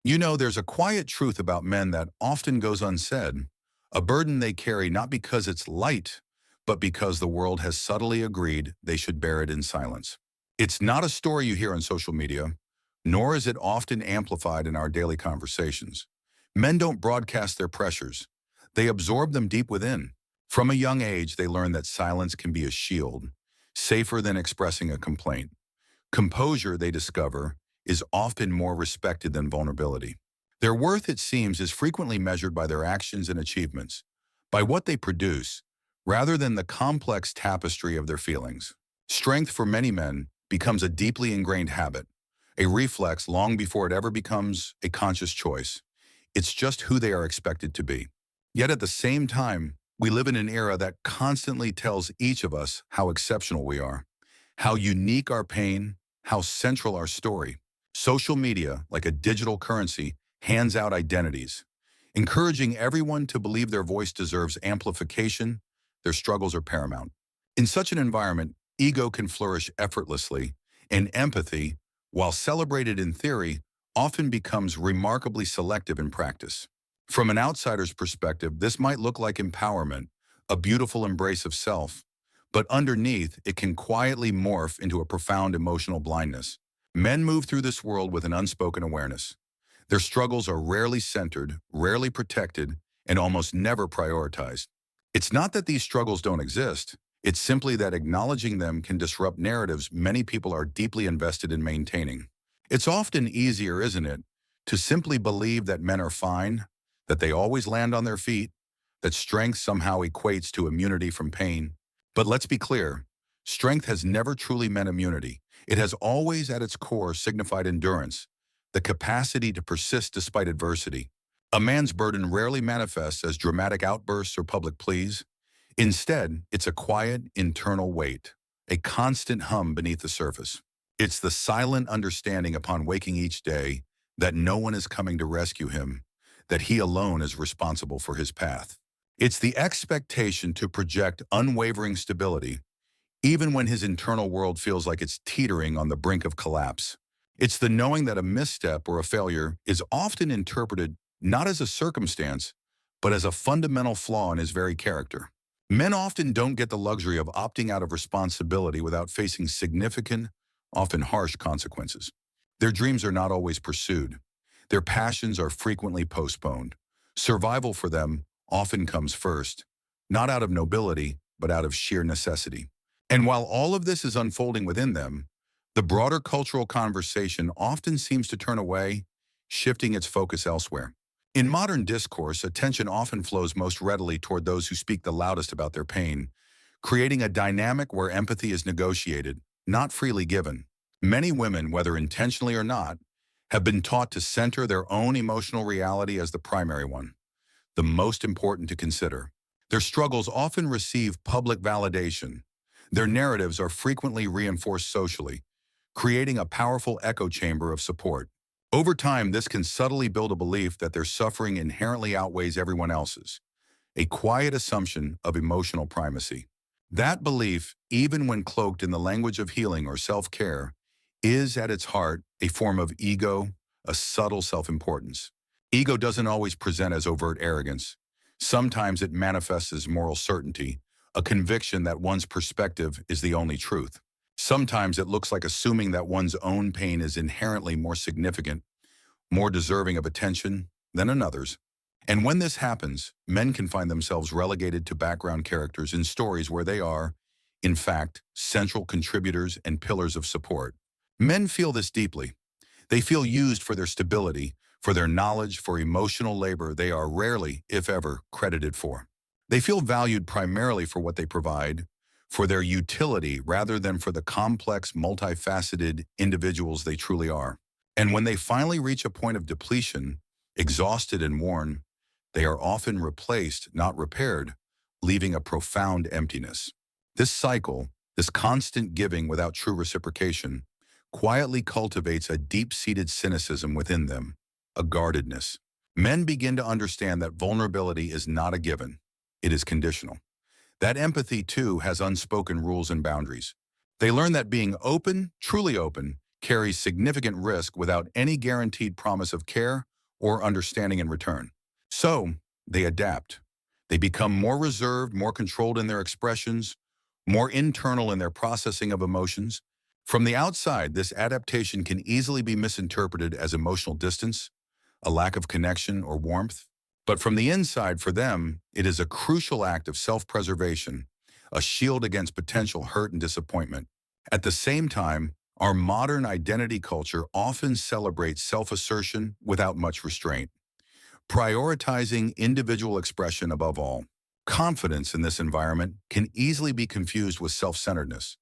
You know, there's a quiet truth about men that often goes unsaid, a burden they carry not because it's light, but because the world has subtly agreed they should bear it in silence. It's not a story you hear on social media, nor is it often amplified in our daily conversations. Men don't broadcast their pressures. They absorb them deep within. From a young age, they learn that silence can be a shield, safer than expressing a complaint. Composure, they discover, is often more respected than vulnerability. Their worth, it seems, is frequently measured by their actions and achievements, by what they produce, rather than the complex tapestry of their feelings. Strength for many men becomes a deeply ingrained habit, a reflex long before it ever becomes a conscious choice. It's just who they are expected to be. Yet at the same time, we live in an era that constantly tells each of us how exceptional we are, how unique our pain, how central our story. Social media, like a digital currency, hands out identities, encouraging everyone to believe their voice deserves amplification, their struggles are paramount. In such an environment, ego can flourish effortlessly, and empathy, while celebrated in theory, often becomes remarkably selective in practice. From an outsider's perspective, this might look like empowerment, a beautiful embrace of self, but underneath, it can quietly morph into a profound emotional blindness. Men move through this world with an unspoken awareness. Their struggles are rarely centered, rarely protected, and almost never prioritized. It's not that these struggles don't exist. It's simply that acknowledging them can disrupt narratives many people are deeply invested in maintaining. It's often easier, isn't it, to simply believe that men are fine, that they always land on their feet, that strength somehow equates to immunity from pain. But let's be clear, strength has never truly meant immunity. It has always at its core signified endurance, the capacity to persist despite adversity. A man's burden rarely manifests as dramatic outbursts or public pleas. Instead, it's a quiet, internal weight, a constant hum beneath the surface. It's the silent understanding upon waking each day that no one is coming to rescue him, that he alone is responsible for his path. It's the expectation to project unwavering stability, even when his internal world feels like it's teetering on the brink of collapse. It's the knowing that a misstep or a failure is often interpreted not as a circumstance, but as a fundamental flaw in his very character. Men often don't get the luxury of opting out of responsibility without facing significant, often harsh consequences. Their dreams are not always pursued. Their passions are frequently postponed. Survival for them often comes first, not out of nobility, but out of sheer necessity. And while all of this is unfolding within them, the broader cultural conversation often seems to turn away, shifting its focus elsewhere. In modern discourse, attention often flows most readily toward those who speak the loudest about their pain, creating a dynamic where empathy is negotiated, not freely given. Many women, whether intentionally or not, have been taught to center their own emotional reality as the primary one, the most important to consider. Their struggles often receive public validation. Their narratives are frequently reinforced socially, creating a powerful echo chamber of support. Over time, this can subtly build a belief that their suffering inherently outweighs everyone else's, a quiet assumption of emotional primacy. That belief, even when cloaked in the language of healing or self-care, is at its heart a form of ego, a subtle self-importance. Ego doesn't always present as overt arrogance. Sometimes it manifests as moral certainty, a conviction that one's perspective is the only truth. Sometimes it looks like assuming that one's own pain is inherently more significant, more deserving of attention than another's. And when this happens, men can find themselves relegated to background characters in stories where they are, in fact, central contributors and pillars of support. Men feel this deeply. They feel used for their stability, for their knowledge, for emotional labor they are rarely, if ever, credited for. They feel valued primarily for what they provide, for their utility rather than for the complex, multifaceted individuals they truly are. And when they finally reach a point of depletion, exhausted and worn, they are often replaced, not repaired, leaving a profound emptiness. This cycle, this constant giving without true reciprocation, quietly cultivates a deep-seated cynicism within them, a guardedness. Men begin to understand that vulnerability is not a given, it is conditional. That empathy, too, has unspoken rules and boundaries. They learn that being open, truly open, carries significant risk without any guaranteed promise of care or understanding in return. So, they adapt. They become more reserved, more controlled in their expressions, more internal in their processing of emotions. From the outside, this adaptation can easily be misinterpreted as emotional distance, a lack of connection or warmth. But from the inside, for them, it is a crucial act of self-preservation, a shield against potential hurt and disappointment. At the same time, our modern identity culture often celebrates self-assertion without much restraint, prioritizing individual expression above all. Confidence in this environment can easily be confused with self-centeredness,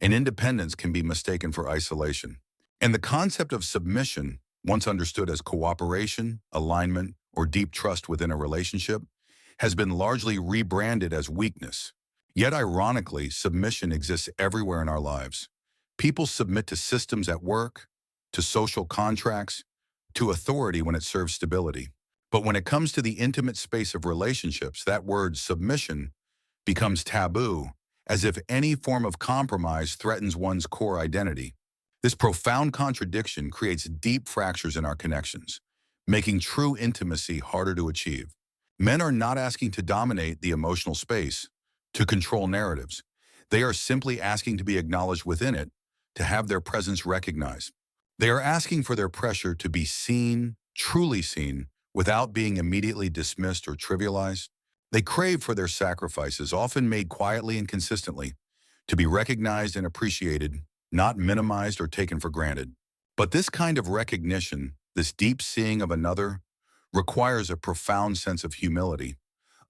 and independence can be mistaken for isolation. And the concept of submission, once understood as cooperation, alignment, or deep trust within a relationship, has been largely rebranded as weakness. Yet ironically, submission exists everywhere in our lives. People submit to systems at work, to social contracts, to authority when it serves stability. But when it comes to the intimate space of relationships, that word submission becomes taboo, as if any form of compromise threatens one's core identity. This profound contradiction creates deep fractures in our connections, making true intimacy harder to achieve. Men are not asking to dominate the emotional space, to control narratives. They are simply asking to be acknowledged within it, to have their presence recognized. They are asking for their pressure to be seen, truly seen, without being immediately dismissed or trivialized. They crave for their sacrifices, often made quietly and consistently, to be recognized and appreciated, not minimized or taken for granted. But this kind of recognition, this deep seeing of another, requires a profound sense of humility,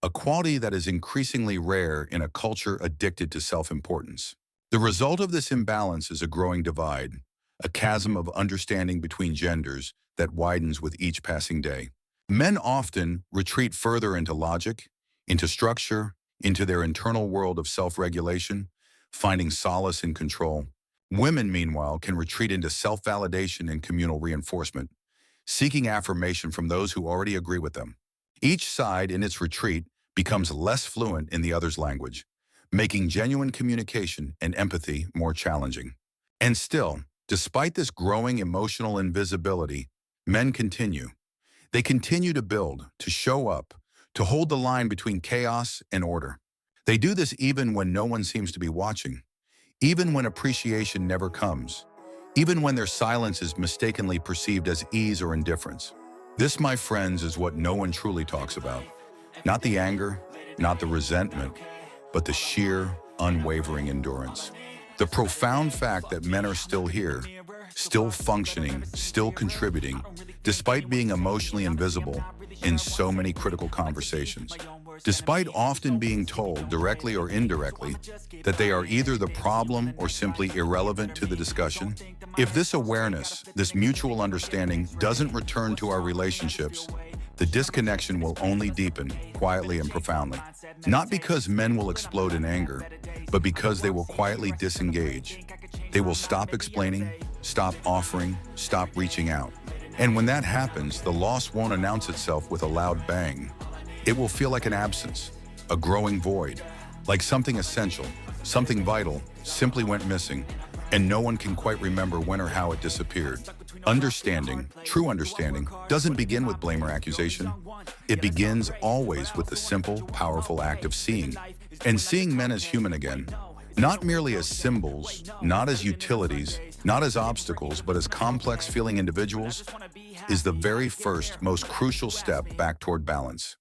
a quality that is increasingly rare in a culture addicted to self-importance. The result of this imbalance is a growing divide, a chasm of understanding between genders that widens with each passing day. Men often retreat further into logic, into structure, into their internal world of self-regulation, finding solace in control. Women, meanwhile, can retreat into self-validation and communal reinforcement, seeking affirmation from those who already agree with them. Each side, in its retreat, becomes less fluent in the other's language, making genuine communication and empathy more challenging. And still, despite this growing emotional invisibility, men continue. They continue to build, to show up, to hold the line between chaos and order. They do this even when no one seems to be watching, even when appreciation never comes, even when their silence is mistakenly perceived as ease or indifference. This, my friends, is what no one truly talks about. Not the anger, not the resentment, but the sheer, unwavering endurance. The profound fact that men are still here, still functioning, still contributing, despite being emotionally invisible in so many critical conversations. Despite often being told, directly or indirectly, that they are either the problem or simply irrelevant to the discussion. If this awareness, this mutual understanding doesn't return to our relationships, the disconnection will only deepen, quietly and profoundly. Not because men will explode in anger, but because they will quietly disengage. They will stop explaining, stop offering, stop reaching out. And when that happens, the loss won't announce itself with a loud bang. It will feel like an absence, a growing void, like something essential, something vital, simply went missing, and no one can quite remember when or how it disappeared. Understanding, true understanding, doesn't begin with blame or accusation. It begins always with the simple, powerful act of seeing. And seeing men as human again, not merely as symbols, not as utilities, not as obstacles, but as complex feeling individuals, is the very first, most crucial step back toward balance.